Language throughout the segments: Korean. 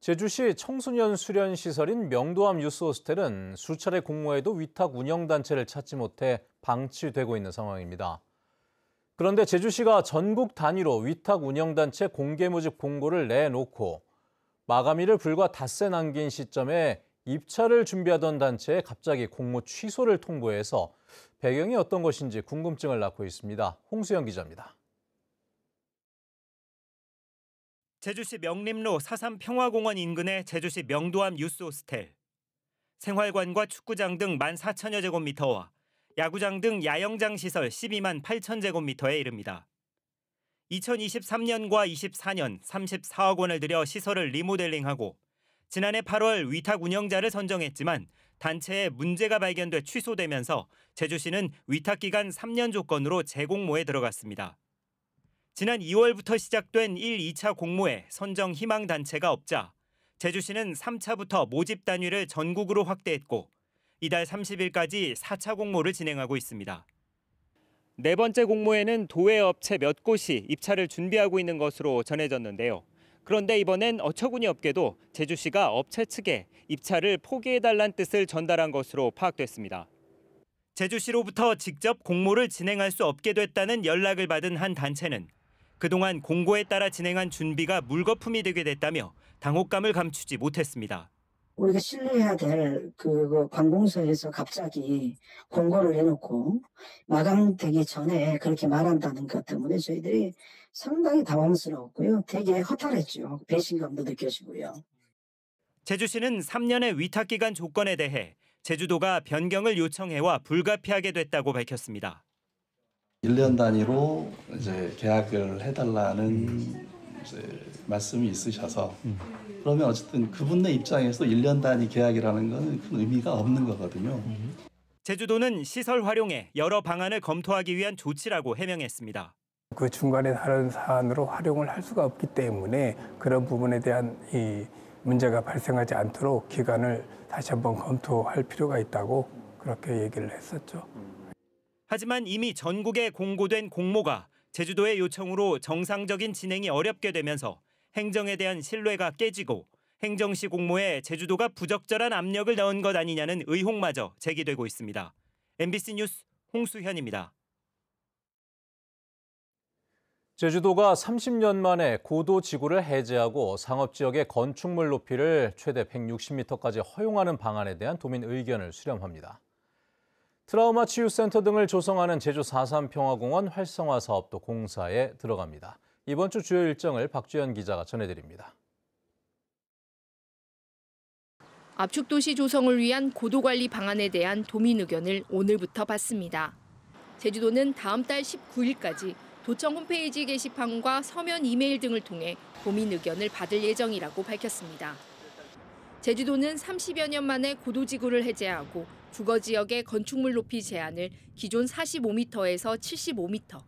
제주시 청소년 수련 시설인 명도암 유스호스텔은 수차례 공모해도 위탁 운영단체를 찾지 못해 방치되고 있는 상황입니다. 그런데 제주시가 전국 단위로 위탁 운영단체 공개 모집 공고를 내놓고 마감일을 불과 닷새 남긴 시점에 입찰을 준비하던 단체에 갑자기 공모 취소를 통보해서 배경이 어떤 것인지 궁금증을 낳고 있습니다. 홍수영 기자입니다. 제주시 명림로 4.3 평화공원 인근의 제주시 명도암 유스호스텔. 생활관과 축구장 등 14,000여 제곱미터와 야구장 등 야영장 시설 12만 8천 제곱미터에 이릅니다. 2023년과 24년 34억 원을 들여 시설을 리모델링하고 지난해 8월 위탁 운영자를 선정했지만 단체에 문제가 발견돼 취소되면서 제주시는 위탁기간 3년 조건으로 재공모에 들어갔습니다. 지난 2월부터 시작된 1, 2차 공모에 선정 희망 단체가 없자 제주시는 3차부터 모집 단위를 전국으로 확대했고 이달 30일까지 4차 공모를 진행하고 있습니다. 네 번째 공모에는 도외 업체 몇 곳이 입찰을 준비하고 있는 것으로 전해졌는데요. 그런데 이번엔 어처구니 없게도 제주시가 업체 측에 입찰을 포기해달란 뜻을 전달한 것으로 파악됐습니다. 제주시로부터 직접 공모를 진행할 수 없게 됐다는 연락을 받은 한 단체는 그동안 공고에 따라 진행한 준비가 물거품이 되게 됐다며 당혹감을 감추지 못했습니다. 우리가 신뢰해야 될 그 관공서에서 갑자기 공고를 내놓고 마감되기 전에 그렇게 말한다는 것 때문에 저희들이 상당히 당황스러웠고요. 되게 허탈했죠. 배신감도 느껴지고요. 제주시는 3년의 위탁기간 조건에 대해 제주도가 변경을 요청해와 불가피하게 됐다고 밝혔습니다. 1년 단위로 이제 계약을 해달라는 이제 말씀이 있으셔서 그러면 어쨌든 그분의 입장에서 1년 단위 계약이라는 건 큰 의미가 없는 거거든요. 제주도는 시설 활용에 여러 방안을 검토하기 위한 조치라고 해명했습니다. 그 중간에 다른 사안으로 활용을 할 수가 없기 때문에 그런 부분에 대한 이 문제가 발생하지 않도록 기간을 다시 한번 검토할 필요가 있다고 그렇게 얘기를 했었죠. 하지만 이미 전국에 공고된 공모가 제주도의 요청으로 정상적인 진행이 어렵게 되면서 행정에 대한 신뢰가 깨지고 행정시 공모에 제주도가 부적절한 압력을 넣은 것 아니냐는 의혹마저 제기되고 있습니다. MBC 뉴스 홍수현입니다. 제주도가 30년 만에 고도지구를 해제하고 상업지역의 건축물 높이를 최대 160m까지 허용하는 방안에 대한 도민 의견을 수렴합니다. 트라우마 치유센터 등을 조성하는 제주 4.3 평화공원 활성화 사업도 공사에 들어갑니다. 이번 주 주요 일정을 박주연 기자가 전해드립니다. 압축도시 조성을 위한 고도관리 방안에 대한 도민 의견을 오늘부터 받습니다. 제주도는 다음 달 19일까지 도청 홈페이지 게시판과 서면 이메일 등을 통해 도민 의견을 받을 예정이라고 밝혔습니다. 제주도는 30여 년 만에 고도지구를 해제하고 주거지역의 건축물 높이 제한을 기존 45m에서 75m,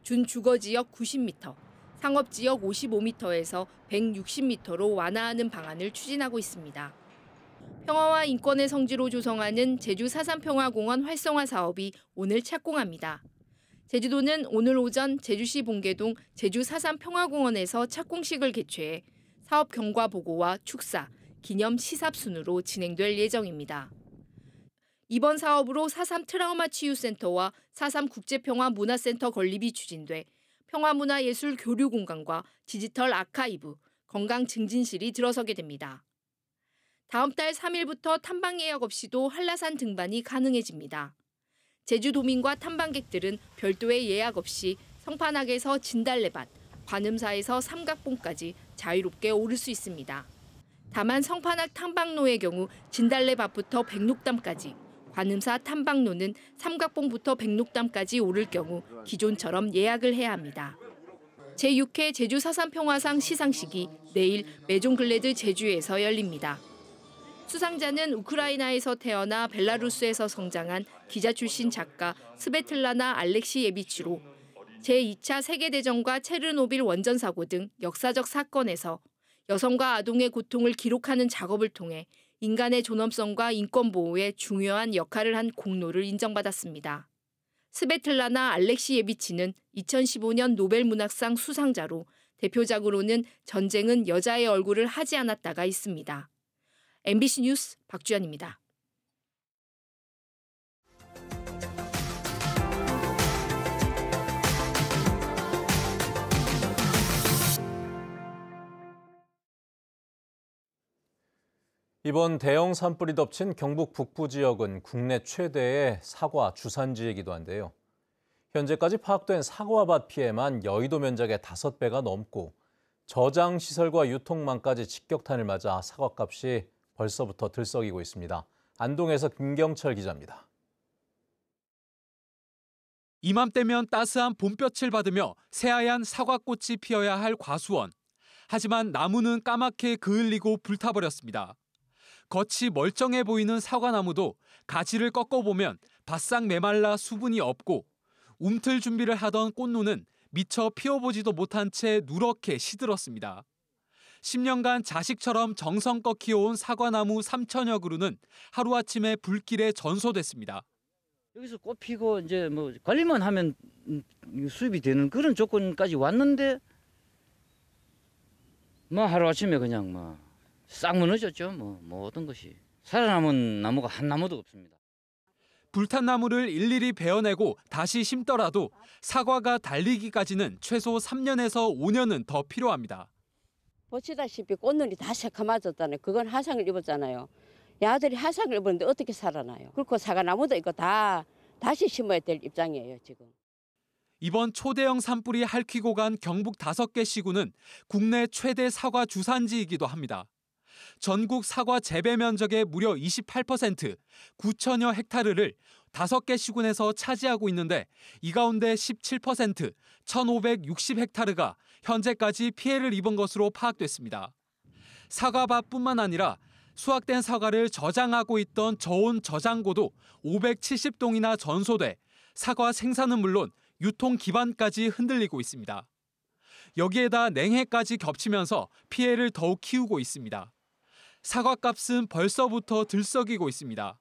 준주거지역 90m, 상업지역 55m에서 160m로 완화하는 방안을 추진하고 있습니다. 평화와 인권의 성지로 조성하는 제주 4.3 평화공원 활성화 사업이 오늘 착공합니다. 제주도는 오늘 오전 제주시 봉계동 제주 4.3 평화공원에서 착공식을 개최해 사업 경과 보고와 축사, 기념 시삽 순으로 진행될 예정입니다. 이번 사업으로 4.3 트라우마 치유센터와 4.3 국제평화문화센터 건립이 추진돼 평화문화예술 교류 공간과 디지털 아카이브, 건강 증진실이 들어서게 됩니다. 다음 달 3일부터 탐방 예약 없이도 한라산 등반이 가능해집니다. 제주도민과 탐방객들은 별도의 예약 없이 성판악에서 진달래밭, 관음사에서 삼각봉까지 자유롭게 오를 수 있습니다. 다만 성판악 탐방로의 경우 진달래밭부터 백록담까지, 관음사 탐방로는 삼각봉부터 백록담까지 오를 경우 기존처럼 예약을 해야 합니다. 제6회 제주 4.3 평화상 시상식이 내일 메종글레드 제주에서 열립니다. 수상자는 우크라이나에서 태어나 벨라루스에서 성장한 기자 출신 작가 스베틀라나 알렉시예비치로 제2차 세계대전과 체르노빌 원전 사고 등 역사적 사건에서 여성과 아동의 고통을 기록하는 작업을 통해 인간의 존엄성과 인권 보호에 중요한 역할을 한 공로를 인정받았습니다. 스베틀라나 알렉시예비치는 2015년 노벨 문학상 수상자로 대표작으로는 전쟁은 여자의 얼굴을 하지 않았다가 있습니다. MBC 뉴스 박주연입니다. 이번 대형 산불이 덮친 경북 북부 지역은 국내 최대의 사과 주산지이기도 한데요. 현재까지 파악된 사과밭 피해만 여의도 면적의 5배가 넘고 저장 시설과 유통망까지 직격탄을 맞아 사과값이 벌써부터 들썩이고 있습니다. 안동에서 김경철 기자입니다. 이맘때면 따스한 봄볕을 받으며 새하얀 사과꽃이 피어야 할 과수원. 하지만 나무는 까맣게 그을리고 불타버렸습니다. 겉이 멀쩡해 보이는 사과나무도 가지를 꺾어보면 바싹 메말라 수분이 없고 움틀 준비를 하던 꽃눈은 미처 피워보지도 못한 채 누렇게 시들었습니다. 10년간 자식처럼 정성껏 키워온 사과나무 3천여 그루는 하루아침에 불길에 전소됐습니다. 여기서 꽃 피고 이제 뭐 관리만 하면 수입이 되는 그런 조건까지 왔는데 뭐 하루아침에 그냥 싹 무너졌죠. 모든 것이. 살아남은 나무가 한 나무도 없습니다. 불탄 나무를 일일이 베어내고 다시 심더라도 사과가 달리기까지는 최소 3년에서 5년은 더 필요합니다. 보시다시피 꽃눈이 다 새카매졌잖아요. 그건 화상을 입었잖아요. 야들이 화상을 입었는데 어떻게 살아나요? 그렇고 사과나무도 있고 다시 심어야 될 입장이에요, 지금. 이번 초대형 산불이 핥히고 간 경북 5개 시군은 국내 최대 사과 주산지이기도 합니다. 전국 사과 재배 면적의 무려 28%, 9천여 헥타르를 5개 시군에서 차지하고 있는데 이 가운데 17%, 1,560헥타르가 현재까지 피해를 입은 것으로 파악됐습니다. 사과밭뿐만 아니라 수확된 사과를 저장하고 있던 저온 저장고도 570동이나 전소돼 사과 생산은 물론 유통 기반까지 흔들리고 있습니다. 여기에다 냉해까지 겹치면서 피해를 더욱 키우고 있습니다. 사과값은 벌써부터 들썩이고 있습니다.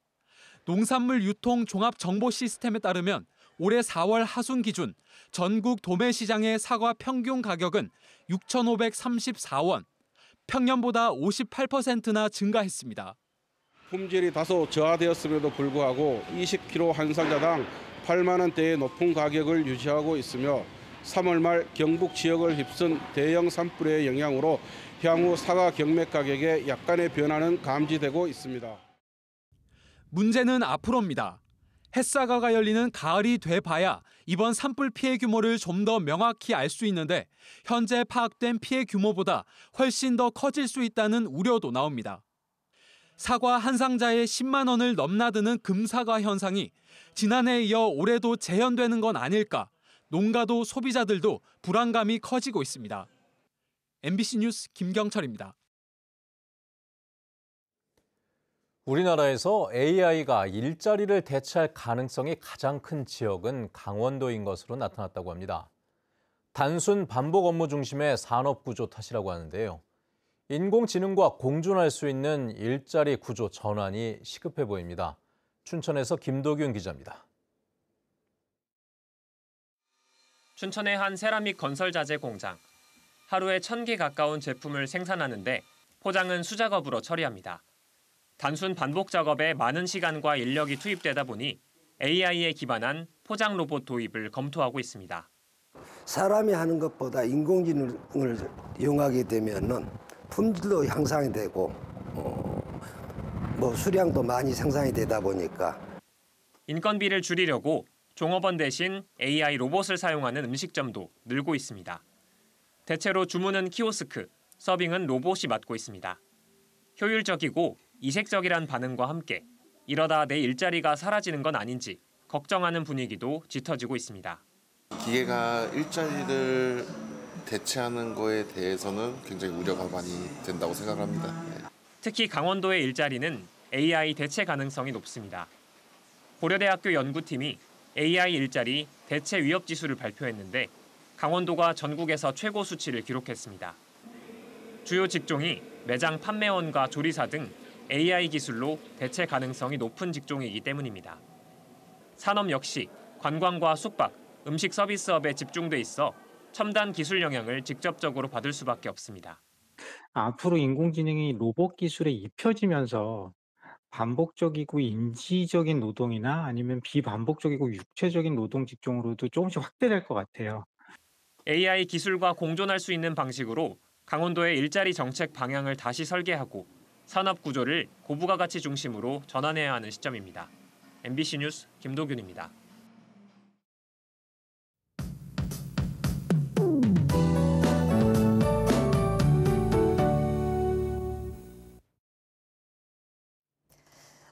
농산물 유통 종합 정보 시스템에 따르면 올해 4월 하순 기준 전국 도매시장의 사과 평균 가격은 6,534원, 평년보다 58%나 증가했습니다. 품질이 다소 저하되었음에도 불구하고 20kg 한 상자당 8만 원대의 높은 가격을 유지하고 있으며 3월 말 경북 지역을 휩쓴 대형 산불의 영향으로 향후 사과 경매 가격에 약간의 변화는 감지되고 있습니다. 문제는 앞으로입니다. 햇사과가 열리는 가을이 돼봐야 이번 산불 피해 규모를 좀 더 명확히 알 수 있는데 현재 파악된 피해 규모보다 훨씬 더 커질 수 있다는 우려도 나옵니다. 사과 한 상자에 10만 원을 넘나드는 금사과 현상이 지난해에 이어 올해도 재현되는 건 아닐까, 농가도 소비자들도 불안감이 커지고 있습니다. MBC 뉴스 김경철입니다. 우리나라에서 AI가 일자리를 대체할 가능성이 가장 큰 지역은 강원도인 것으로 나타났다고 합니다. 단순 반복 업무 중심의 산업 구조 탓이라고 하는데요. 인공지능과 공존할 수 있는 일자리 구조 전환이 시급해 보입니다. 춘천에서 김도균 기자입니다. 춘천의 한 세라믹 건설 자재 공장. 하루에 1,000개 가까운 제품을 생산하는데 포장은 수작업으로 처리합니다. 단순 반복 작업에 많은 시간과 인력이 투입되다 보니 AI에 기반한 포장 로봇 도입을 검토하고 있습니다. 사람이 하는 것보다 인공지능을 이용하게 되면은 품질도 향상이 되고 수량도 많이 생산이 되다 보니까 인건비를 줄이려고 종업원 대신 AI 로봇을 사용하는 음식점도 늘고 있습니다. 대체로 주문은 키오스크, 서빙은 로봇이 맡고 있습니다. 효율적이고 이색적이란 반응과 함께 이러다 내 일자리가 사라지는 건 아닌지 걱정하는 분위기도 짙어지고 있습니다. 기계가 일자리를 대체하는 거에 대해서는 굉장히 우려가 많이 된다고 생각합니다. 특히 강원도의 일자리는 AI 대체 가능성이 높습니다. 고려대학교 연구팀이 AI 일자리 대체 위협 지수를 발표했는데 강원도가 전국에서 최고 수치를 기록했습니다. 주요 직종이 매장 판매원과 조리사 등 AI 기술로 대체 가능성이 높은 직종이기 때문입니다. 산업 역시 관광과 숙박, 음식 서비스업에 집중돼 있어 첨단 기술 영향을 직접적으로 받을 수밖에 없습니다. 앞으로 인공지능이 로봇 기술에 입혀지면서 반복적이고 인지적인 노동이나 아니면 비반복적이고 육체적인 노동 직종으로도 조금씩 확대될 것 같아요. AI 기술과 공존할 수 있는 방식으로 강원도의 일자리 정책 방향을 다시 설계하고 산업 구조를 고부가 가치 중심으로 전환해야 하는 시점입니다. MBC 뉴스 김도균입니다.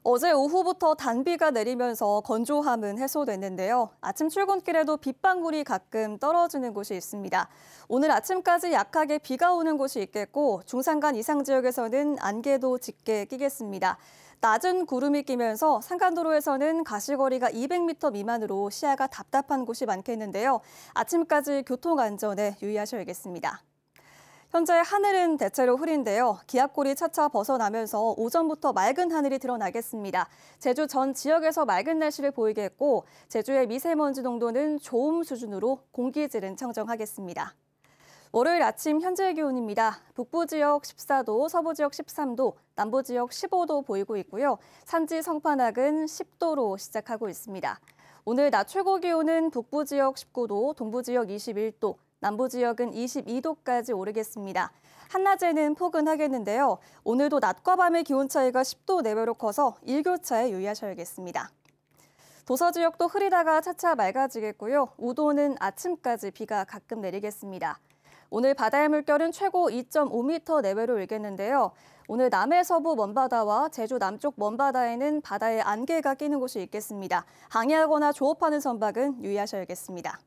어제 오후부터 단비가 내리면서 건조함은 해소됐는데요. 아침 출근길에도 빗방울이 가끔 떨어지는 곳이 있습니다. 오늘 아침까지 약하게 비가 오는 곳이 있겠고 중산간 이상 지역에서는 안개도 짙게 끼겠습니다. 낮은 구름이 끼면서 산간도로에서는 가시거리가 200m 미만으로 시야가 답답한 곳이 많겠는데요. 아침까지 교통안전에 유의하셔야겠습니다. 현재 하늘은 대체로 흐린데요. 기압골이 차차 벗어나면서 오전부터 맑은 하늘이 드러나겠습니다. 제주 전 지역에서 맑은 날씨를 보이겠고 제주의 미세먼지 농도는 좋음 수준으로 공기질은 청정하겠습니다. 월요일 아침 현재 기온입니다. 북부 지역 14도, 서부 지역 13도, 남부 지역 15도 보이고 있고요. 산지 성판악은 10도로 시작하고 있습니다. 오늘 낮 최고 기온은 북부 지역 19도, 동부 지역 21도, 남부 지역은 22도까지 오르겠습니다. 한낮에는 포근하겠는데요. 오늘도 낮과 밤의 기온 차이가 10도 내외로 커서 일교차에 유의하셔야겠습니다. 도서 지역도 흐리다가 차차 맑아지겠고요. 우도는 아침까지 비가 가끔 내리겠습니다. 오늘 바다의 물결은 최고 2.5m 내외로 일겠는데요. 오늘 남해 서부 먼바다와 제주 남쪽 먼바다에는 바다에 안개가 끼는 곳이 있겠습니다. 항해하거나 조업하는 선박은 유의하셔야겠습니다.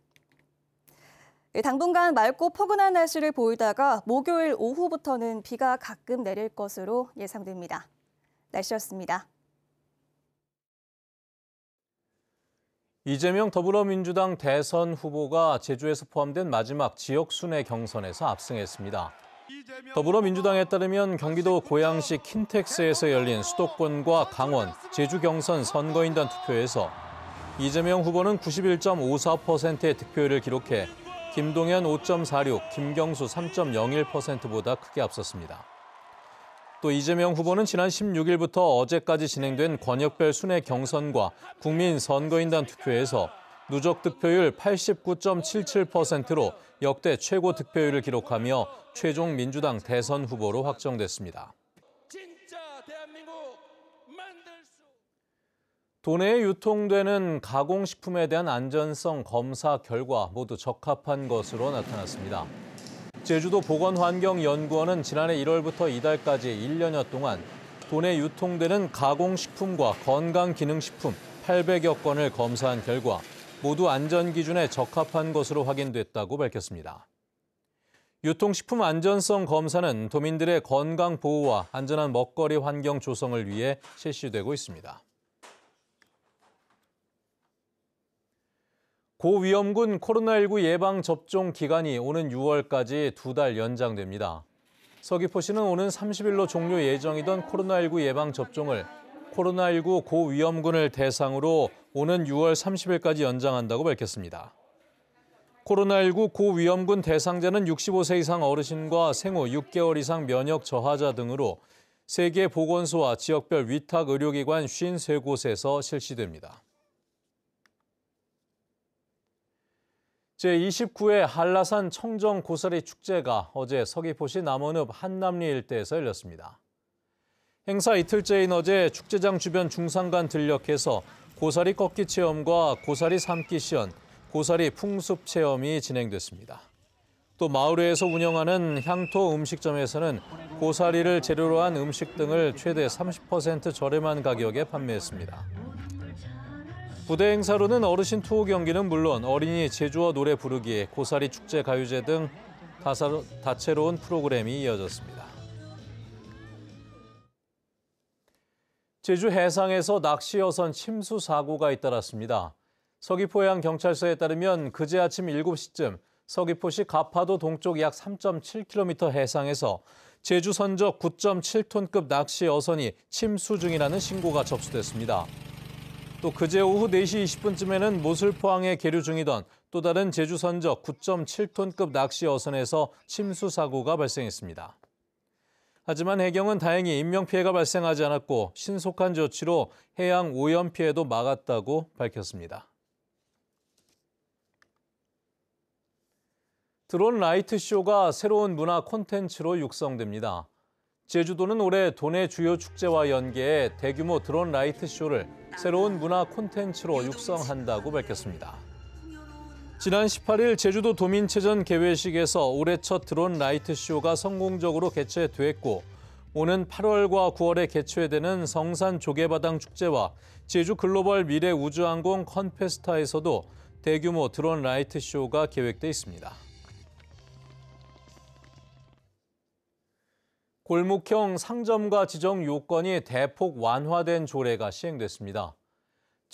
당분간 맑고 포근한 날씨를 보이다가 목요일 오후부터는 비가 가끔 내릴 것으로 예상됩니다. 날씨였습니다. 이재명 더불어민주당 대선 후보가 제주에서 포함된 마지막 지역 순회 경선에서 압승했습니다. 더불어민주당에 따르면 경기도 고양시 킨텍스에서 열린 수도권과 강원, 제주 경선 선거인단 투표에서 이재명 후보는 91.54%의 득표율을 기록해 김동연 5.46, 김경수 3.01%보다 크게 앞섰습니다. 또 이재명 후보는 지난 16일부터 어제까지 진행된 권역별 순회 경선과 국민 선거인단 투표에서 누적 득표율 89.77%로 역대 최고 득표율을 기록하며 최종 민주당 대선 후보로 확정됐습니다. 도내에 유통되는 가공식품에 대한 안전성 검사 결과 모두 적합한 것으로 나타났습니다. 제주도 보건환경연구원은 지난해 1월부터 이달까지 1년여 동안 도내 유통되는 가공식품과 건강기능식품 800여 건을 검사한 결과 모두 안전기준에 적합한 것으로 확인됐다고 밝혔습니다. 유통식품 안전성 검사는 도민들의 건강 보호와 안전한 먹거리 환경 조성을 위해 실시되고 있습니다. 고위험군 코로나19 예방접종 기간이 오는 6월까지 2달 연장됩니다. 서귀포시는 오는 30일로 종료 예정이던 코로나19 예방접종을 코로나19 고위험군을 대상으로 오는 6월 30일까지 연장한다고 밝혔습니다. 코로나19 고위험군 대상자는 65세 이상 어르신과 생후 6개월 이상 면역 저하자 등으로 세계 보건소와 지역별 위탁 의료기관 53곳에서 실시됩니다. 제29회 한라산 청정 고사리 축제가 어제 서귀포시 남원읍 한남리 일대에서 열렸습니다. 행사 이틀째인 어제 축제장 주변 중산간 들녘에서 고사리 꺾기 체험과 고사리 삶기 시연, 고사리 풍습 체험이 진행됐습니다. 또 마을회에서 운영하는 향토 음식점에서는 고사리를 재료로 한 음식 등을 최대 30% 저렴한 가격에 판매했습니다. 부대 행사로는 어르신 투어 경기는 물론 어린이 제주어 노래 부르기, 고사리 축제 가요제 등 다채로운 프로그램이 이어졌습니다. 제주 해상에서 낚시 여선 침수 사고가 잇따랐습니다. 서귀포해양 경찰서에 따르면 그제 아침 7시쯤 서귀포시 가파도 동쪽 약 3.7km 해상에서 제주 선적 9.7톤급 낚시 여선이 침수 중이라는 신고가 접수됐습니다. 또 그제 오후 4시 20분쯤에는 모슬포항에 계류 중이던 또 다른 제주 선적 9.7톤급 낚시 어선에서 침수 사고가 발생했습니다. 하지만 해경은 다행히 인명피해가 발생하지 않았고 신속한 조치로 해양 오염 피해도 막았다고 밝혔습니다. 드론 라이트쇼가 새로운 문화 콘텐츠로 육성됩니다. 제주도는 올해 도내 주요 축제와 연계해 대규모 드론 라이트쇼를 새로운 문화 콘텐츠로 육성한다고 밝혔습니다. 지난 18일 제주도 도민체전 개회식에서 올해 첫 드론 라이트쇼가 성공적으로 개최됐고 오는 8월과 9월에 개최되는 성산 조개바당 축제와 제주 글로벌 미래 우주항공 컨페스타에서도 대규모 드론 라이트쇼가 계획돼 있습니다. 골목형 상점가 지정 요건이 대폭 완화된 조례가 시행됐습니다.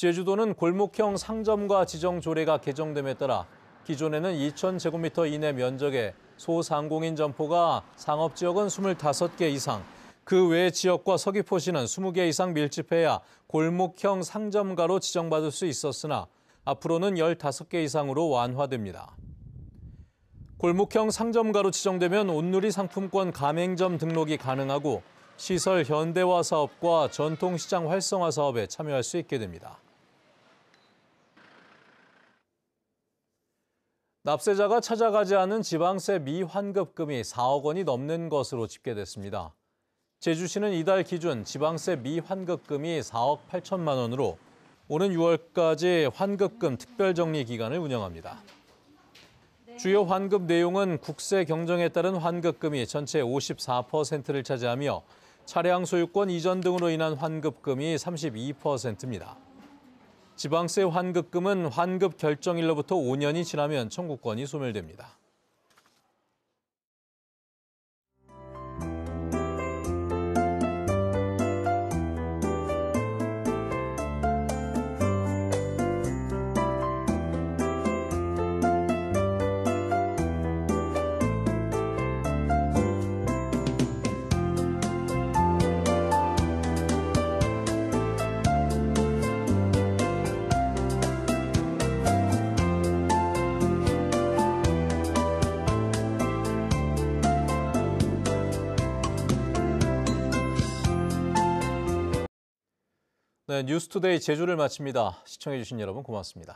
제주도는 골목형 상점가 지정 조례가 개정됨에 따라 기존에는 2,000제곱미터 이내 면적의 소상공인 점포가 상업지역은 25개 이상, 그 외 지역과 서귀포시는 20개 이상 밀집해야 골목형 상점가로 지정받을 수 있었으나 앞으로는 15개 이상으로 완화됩니다. 골목형 상점가로 지정되면 온누리 상품권 가맹점 등록이 가능하고 시설 현대화 사업과 전통시장 활성화 사업에 참여할 수 있게 됩니다. 납세자가 찾아가지 않은 지방세 미환급금이 4억 원이 넘는 것으로 집계됐습니다. 제주시는 이달 기준 지방세 미환급금이 4억 8천만 원으로 오는 6월까지 환급금 특별정리 기간을 운영합니다. 주요 환급 내용은 국세 경정에 따른 환급금이 전체 54%를 차지하며 차량 소유권 이전 등으로 인한 환급금이 32%입니다. 지방세 환급금은 환급 결정일로부터 5년이 지나면 청구권이 소멸됩니다. 네, 뉴스투데이 제주를 마칩니다. 시청해주신 여러분 고맙습니다.